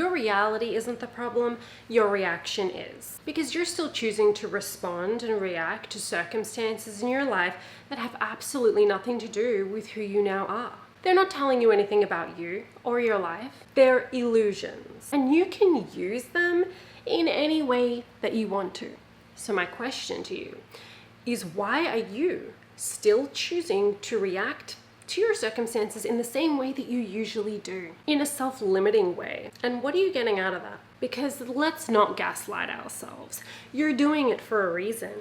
Your reality isn't the problem, your reaction is. Because you're still choosing to respond and react to circumstances in your life that have absolutely nothing to do with who you now are. They're not telling you anything about you or your life. They're illusions. And you can use them in any way that you want to. So my question to you is, why are you still choosing to react to your circumstances in the same way that you usually do, in a self-limiting way? And what are you getting out of that? Because let's not gaslight ourselves. You're doing it for a reason.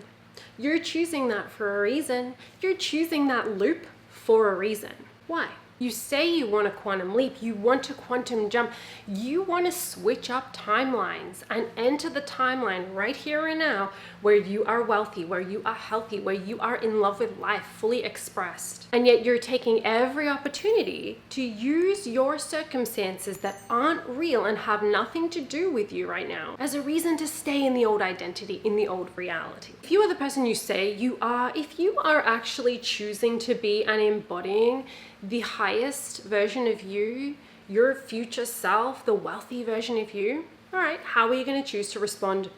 You're choosing that for a reason. You're choosing that loop for a reason. Why? You say you want a quantum leap, you want a quantum jump, you want to switch up timelines and enter the timeline right here and now where you are wealthy, where you are healthy, where you are in love with life, fully expressed. And yet you're taking every opportunity to use your circumstances that aren't real and have nothing to do with you right now as a reason to stay in the old identity, in the old reality. If you are the person you say you are, if you are actually choosing to be and embodying the highest version of you, your future self, the wealthy version of you, all right, how are you going to choose to respond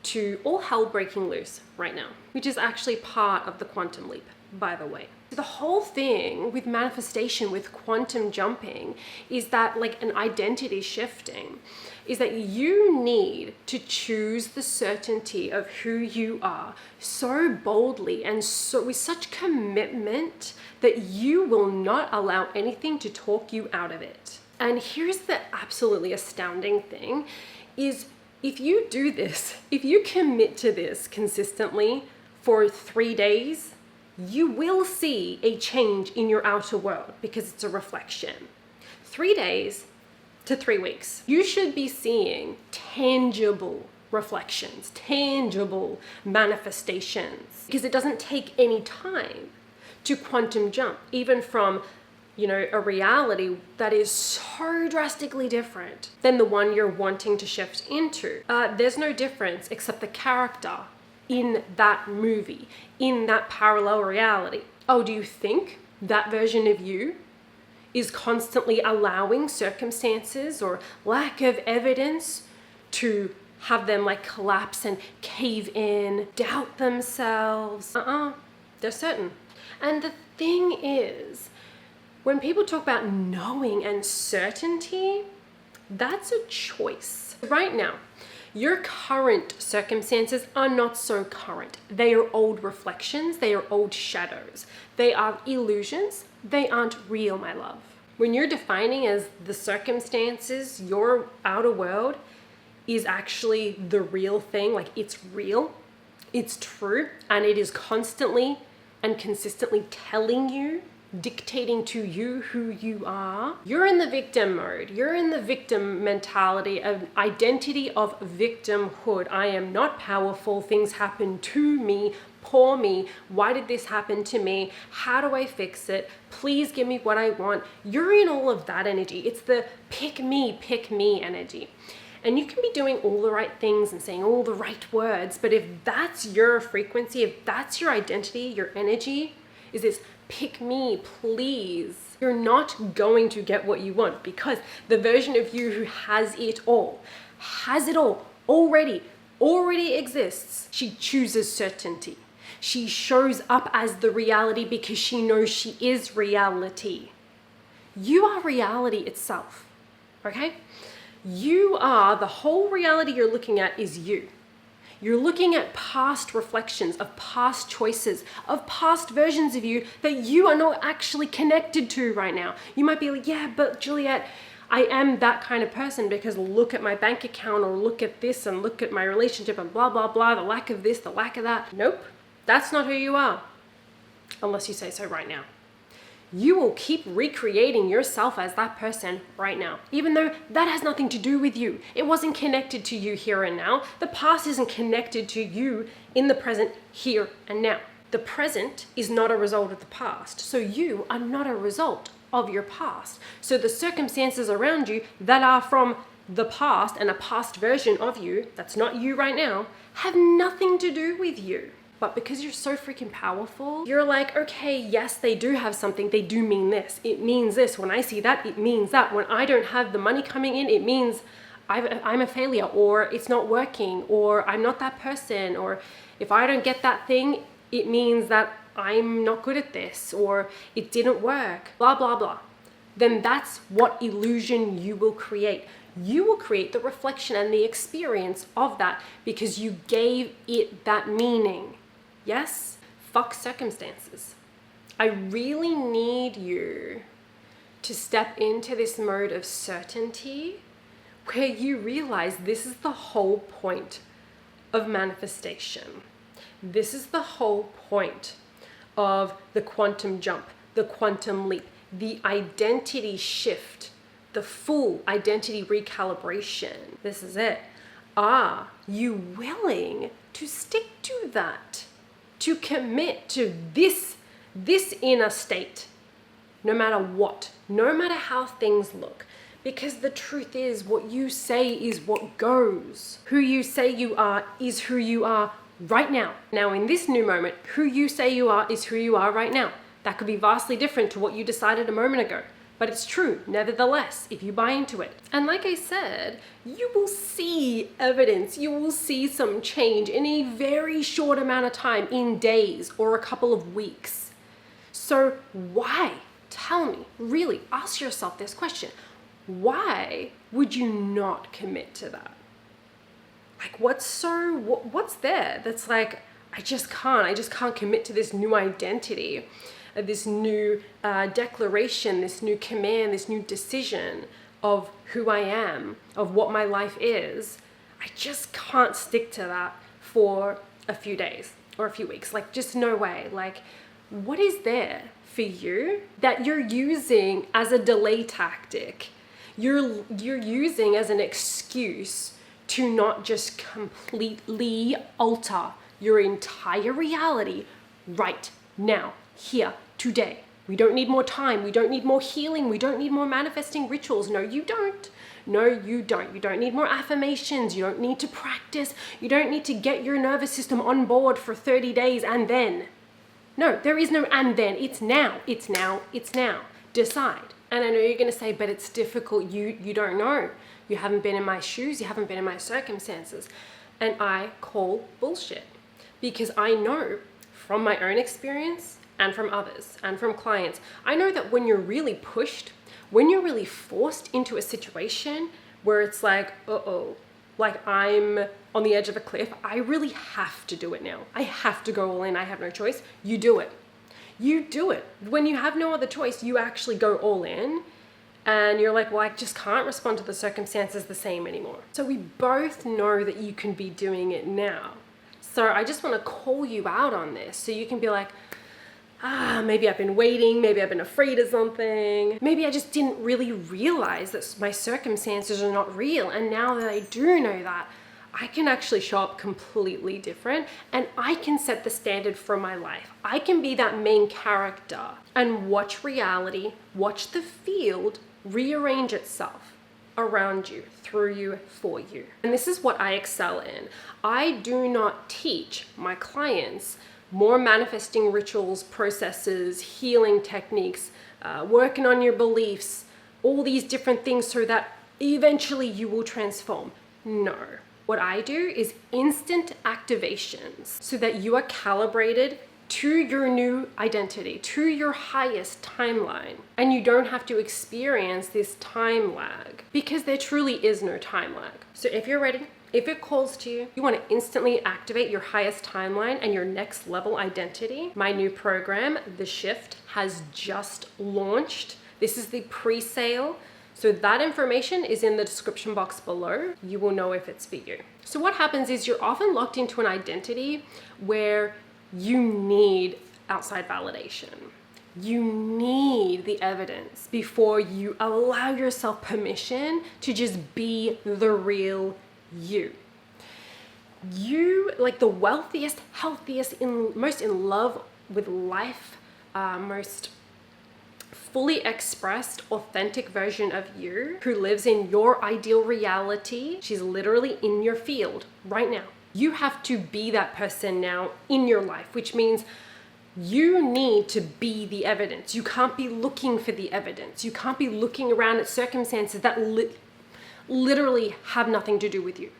to all hell breaking loose right now? Which is actually part of the quantum leap, by the way. The whole thing with manifestation, with quantum jumping, is that like an identity shifting, is that you need to choose the certainty of who you are so boldly and so with such commitment that you will not allow anything to talk you out of it. And here's the absolutely astounding thing is, if you do this, if you commit to this consistently for 3 days, you will see a change in your outer world because it's a reflection. 3 days to 3 weeks, you should be seeing tangible reflections, tangible manifestations, because it doesn't take any time to quantum jump, even from, a reality that is so drastically different than the one you're wanting to shift into. There's no difference except the character in that movie, in that parallel reality. Oh, do you think that version of you is constantly allowing circumstances or lack of evidence to have them like collapse and cave in, doubt themselves? They're certain. And the thing is, when people talk about knowing and certainty, that's a choice. Right now, your current circumstances are not so current. They are old reflections, they are old shadows. They are illusions, they aren't real, my love. When you're defining as the circumstances, your outer world is actually the real thing, like it's real, it's true, and it is constantly and consistently telling you, dictating to you who you are, you're in the victim mode. You're in the victim mentality, of identity of victimhood. I am not powerful. Things happen to me. Poor me. Why did this happen to me? How do I fix it? Please give me what I want. You're in all of that energy. It's the pick me energy. And you can be doing all the right things and saying all the right words, but if that's your frequency, if that's your identity, your energy, is this pick me, please, you're not going to get what you want, because the version of you who has it all, already exists. She chooses certainty. She shows up as the reality because she knows she is reality. You are reality itself, okay? You are, the whole reality you're looking at is you. You're looking at past reflections of past choices, of past versions of you that you are not actually connected to right now. You might be like, yeah, but Juliet, I am that kind of person because look at my bank account, or look at this and look at my relationship and blah, blah, blah, the lack of this, the lack of that. Nope, that's not who you are, unless you say so right now. You will keep recreating yourself as that person right now, even though that has nothing to do with you. It wasn't connected to you here and now. The past isn't connected to you in the present here and now. The present is not a result of the past, so you are not a result of your past. So the circumstances around you that are from the past and a past version of you, that's not you right now, have nothing to do with you. But because you're so freaking powerful, you're like, okay, yes, they do have something. They do mean this. It means this. When I see that, it means that. When I don't have the money coming in, it means I'm a failure, or it's not working, or I'm not that person, or if I don't get that thing, it means that I'm not good at this, or it didn't work, blah, blah, blah. Then that's what illusion you will create. You will create the reflection and the experience of that because you gave it that meaning. Yes? Fuck circumstances. I really need you to step into this mode of certainty where you realize this is the whole point of manifestation. This is the whole point of the quantum jump, the quantum leap, the identity shift, the full identity recalibration. This is it. Are you willing to stick to that? To commit to this inner state, no matter what, no matter how things look. Because the truth is, what you say is what goes. Who you say you are is who you are right now. Now, in this new moment, who you say you are is who you are right now. That could be vastly different to what you decided a moment ago. But it's true, nevertheless, if you buy into it. And like I said, you will see evidence, you will see some change in a very short amount of time, in days or a couple of weeks. So why? Tell me, really, ask yourself this question. Why would you not commit to that? Like, what's there that's like, I just can't commit to this new identity, this new declaration, this new command, this new decision of who I am, of what my life is. I just can't stick to that for a few days or a few weeks. Like, just no way. Like, what is there for you that you're using as a delay tactic? You're using as an excuse to not just completely alter your entire reality right now, here, today. We don't need more time. We don't need more healing. We don't need more manifesting rituals. No, you don't. No, you don't. You don't need more affirmations. You don't need to practice. You don't need to get your nervous system on board for 30 days and then. No, there is no and then. It's now. It's now. It's now. Decide. And I know you're going to say, but it's difficult. You don't know. You haven't been in my shoes. You haven't been in my circumstances. And I call bullshit. Because I know from my own experience and from others and from clients, I know that when you're really pushed, when you're really forced into a situation where it's like, like I'm on the edge of a cliff, I really have to do it now. I have to go all in. I have no choice. You do it. You do it. When you have no other choice, you actually go all in. And you're like, well, I just can't respond to the circumstances the same anymore. So we both know that you can be doing it now. So I just want to call you out on this so you can be like, maybe I've been waiting, maybe I've been afraid of something. Maybe I just didn't really realize that my circumstances are not real. And now that I do know that, I can actually show up completely different and I can set the standard for my life. I can be that main character and watch reality, watch the field rearrange itself around you, through you, for you. And this is what I excel in. I do not teach my clients more manifesting rituals, processes, healing techniques, working on your beliefs, all these different things so that eventually you will transform. No. What I do is instant activations so that you are calibrated to your new identity, to your highest timeline. And you don't have to experience this time lag because there truly is no time lag. So if you're ready, if it calls to you, you want to instantly activate your highest timeline and your next level identity, my new program, The Shift, has just launched. This is the pre-sale. So that information is in the description box below. You will know if it's for you. So what happens is you're often locked into an identity where you need outside validation. You need the evidence before you allow yourself permission to just be the real you. You, like the wealthiest, healthiest, most in love with life, most fully expressed, authentic version of you who lives in your ideal reality. She's literally in your field right now. You have to be that person now in your life, which means you need to be the evidence. You can't be looking for the evidence. You can't be looking around at circumstances that literally have nothing to do with you,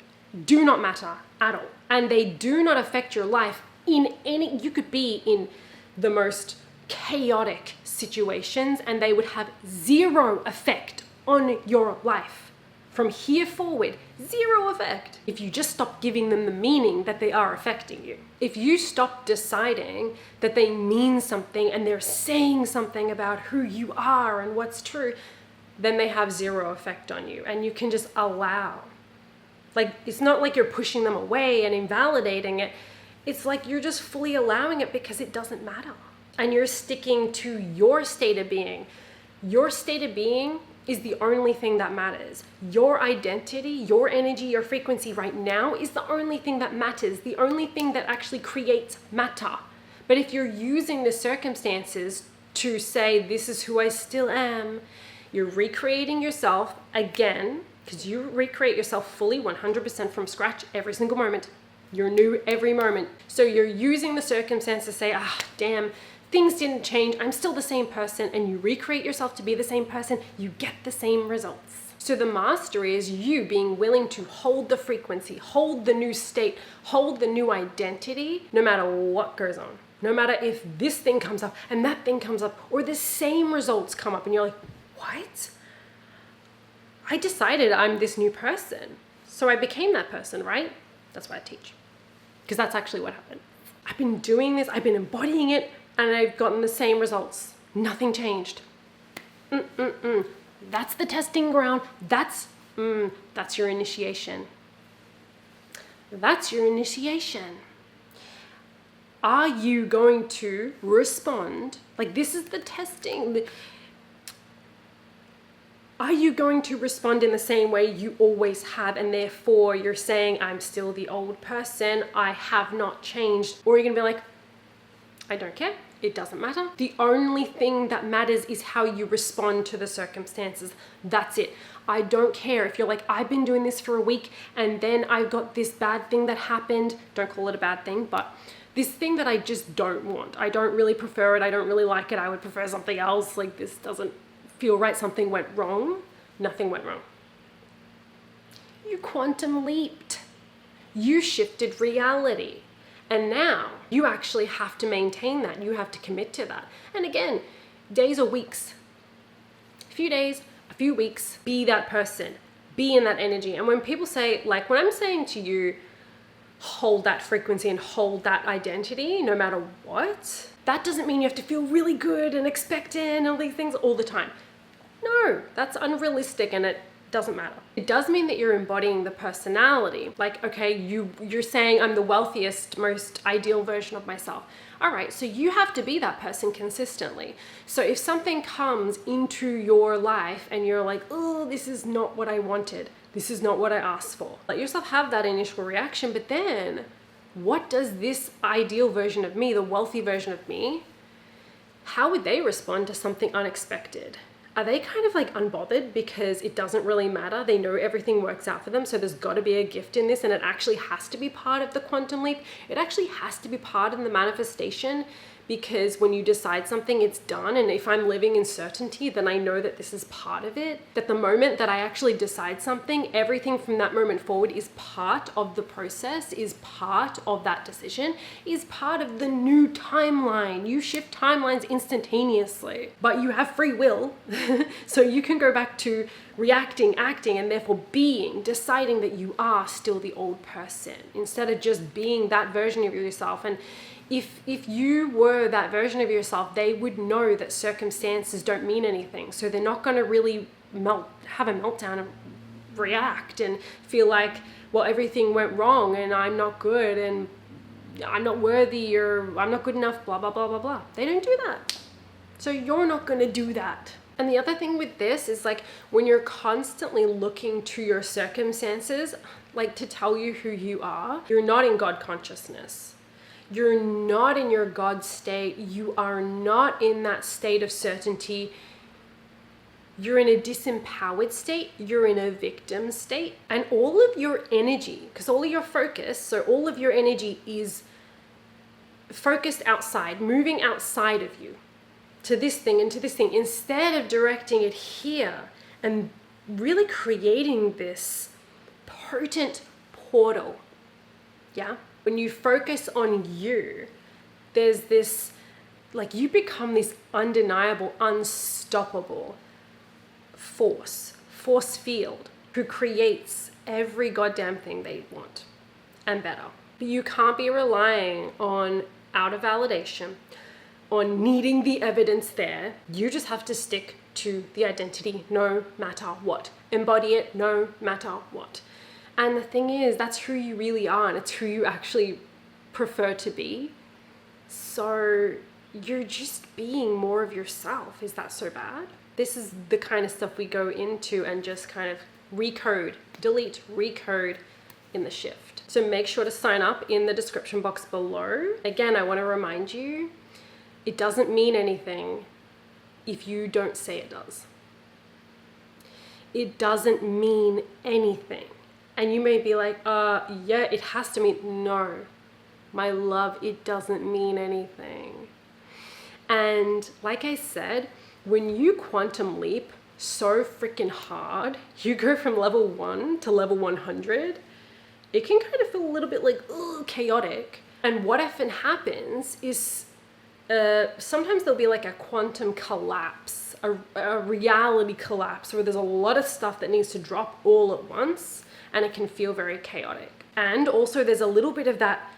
do not matter at all. And they do not affect your life in any, you could be in the most chaotic situations and they would have zero effect on your life. From here forward, zero effect. If you just stop giving them the meaning that they are affecting you. If you stop deciding that they mean something and they're saying something about who you are and what's true, then they have zero effect on you and you can just allow. Like, it's not like you're pushing them away and invalidating it. It's like you're just fully allowing it because it doesn't matter. And you're sticking to your state of being. Your state of being is the only thing that matters. Your identity, your energy, your frequency right now is the only thing that matters, the only thing that actually creates matter. But if you're using the circumstances to say, this is who I still am, you're recreating yourself again, because you recreate yourself fully 100% from scratch every single moment. You're new every moment. So you're using the circumstance to say, damn, things didn't change, I'm still the same person, and you recreate yourself to be the same person, you get the same results. So the mastery is you being willing to hold the frequency, hold the new state, hold the new identity, no matter what goes on. No matter if this thing comes up and that thing comes up, or the same results come up and you're like, what? I decided I'm this new person. So I became that person, right? That's what I teach. Because that's actually what happened. I've been doing this, I've been embodying it, and I've gotten the same results. Nothing changed. That's the testing ground. That's your initiation. That's your initiation. Are you going to respond? Like, this is the testing. Are you going to respond in the same way you always have, and therefore you're saying, I'm still the old person, I have not changed? Or are you going to be like, I don't care, it doesn't matter. The only thing that matters is how you respond to the circumstances. That's it. I don't care if you're like, I've been doing this for a week and then I got this bad thing that happened. Don't call it a bad thing, but this thing that I just don't want. I don't really prefer it. I don't really like it. I would prefer something else. Like, this doesn't feel right. Something went wrong. Nothing went wrong. You quantum leaped. You shifted reality. And now you actually have to maintain that. You have to commit to that. And again, days or weeks, a few days, a few weeks, be that person, be in that energy. And when people say, like when I'm saying to you, hold that frequency and hold that identity no matter what, that doesn't mean you have to feel really good and expectant and all these things all the time. No, that's unrealistic and it doesn't matter. It does mean that you're embodying the personality. Like, okay, you're saying I'm the wealthiest, most ideal version of myself. All right, so you have to be that person consistently. So if something comes into your life and you're like, oh, this is not what I wanted, this is not what I asked for, let yourself have that initial reaction, but then what does this ideal version of me, the wealthy version of me, how would they respond to something unexpected? Are they kind of like unbothered because it doesn't really matter? They know everything works out for them, so there's got to be a gift in this, and it actually has to be part of the quantum leap. It actually has to be part of the manifestation, because when you decide something, it's done. And if I'm living in certainty, then I know that this is part of it. That the moment that I actually decide something, everything from that moment forward is part of the process, is part of that decision, is part of the new timeline. You shift timelines instantaneously, but you have free will. So you can go back to reacting, acting, and therefore being, deciding that you are still the old person instead of just being that version of yourself. And if you were that version of yourself, they would know that circumstances don't mean anything. So they're not going to really have a meltdown and react and feel like, well, everything went wrong and I'm not good and I'm not worthy or I'm not good enough, blah, blah, blah, blah, blah. They don't do that. So you're not going to do that. And the other thing with this is, like, when you're constantly looking to your circumstances, like, to tell you who you are, you're not in God consciousness. You're not in your God state. You are not in that state of certainty. You're in a disempowered state. You're in a victim state. And all of your energy, because all of your focus, so all of your energy is focused outside, moving outside of you, to this thing and to this thing, instead of directing it here and really creating this potent portal. Yeah? When you focus on you, there's this, like, you become this undeniable, unstoppable force field who creates every goddamn thing they want and better. But you can't be relying on outer validation, on needing the evidence there. You just have to stick to the identity no matter what. Embody it no matter what. And the thing is, that's who you really are, and it's who you actually prefer to be. So you're just being more of yourself. Is that so bad? This is the kind of stuff we go into and just kind of recode, delete, recode in the shift. So make sure to sign up in the description box below. Again, I want to remind you, it doesn't mean anything if you don't say it does. It doesn't mean anything. And you may be like, yeah, it has to mean, no, my love, it doesn't mean anything. And like I said, when you quantum leap so freaking hard, you go from level 1 to level 100, it can kind of feel a little bit like, chaotic. And what often happens is sometimes there'll be like a quantum collapse, a reality collapse, where there's a lot of stuff that needs to drop all at once, and it can feel very chaotic. And also there's a little bit of that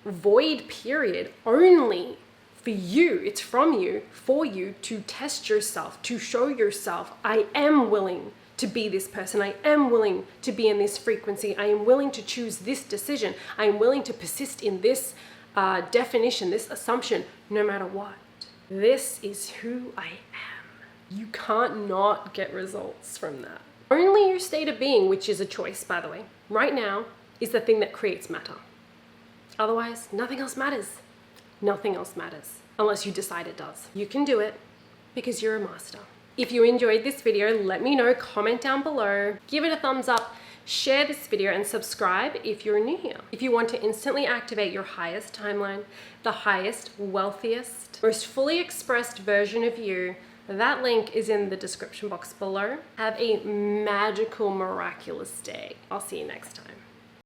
void period only for you. It's from you, for you to test yourself, to show yourself, I am willing to be this person. I am willing to be in this frequency. I am willing to choose this decision. I am willing to persist in this definition, this assumption, no matter what. This is who I am. You can't not get results from that. Only your state of being, which is a choice, by the way, right now, is the thing that creates matter. Otherwise, nothing else matters. Nothing else matters, unless you decide it does. You can do it because you're a master. If you enjoyed this video, let me know, comment down below, give it a thumbs up, share this video, and subscribe if you're new here. If you want to instantly activate your highest timeline, the highest, wealthiest, most fully expressed version of you, that link is in the description box below. Have a magical, miraculous day. I'll see you next time.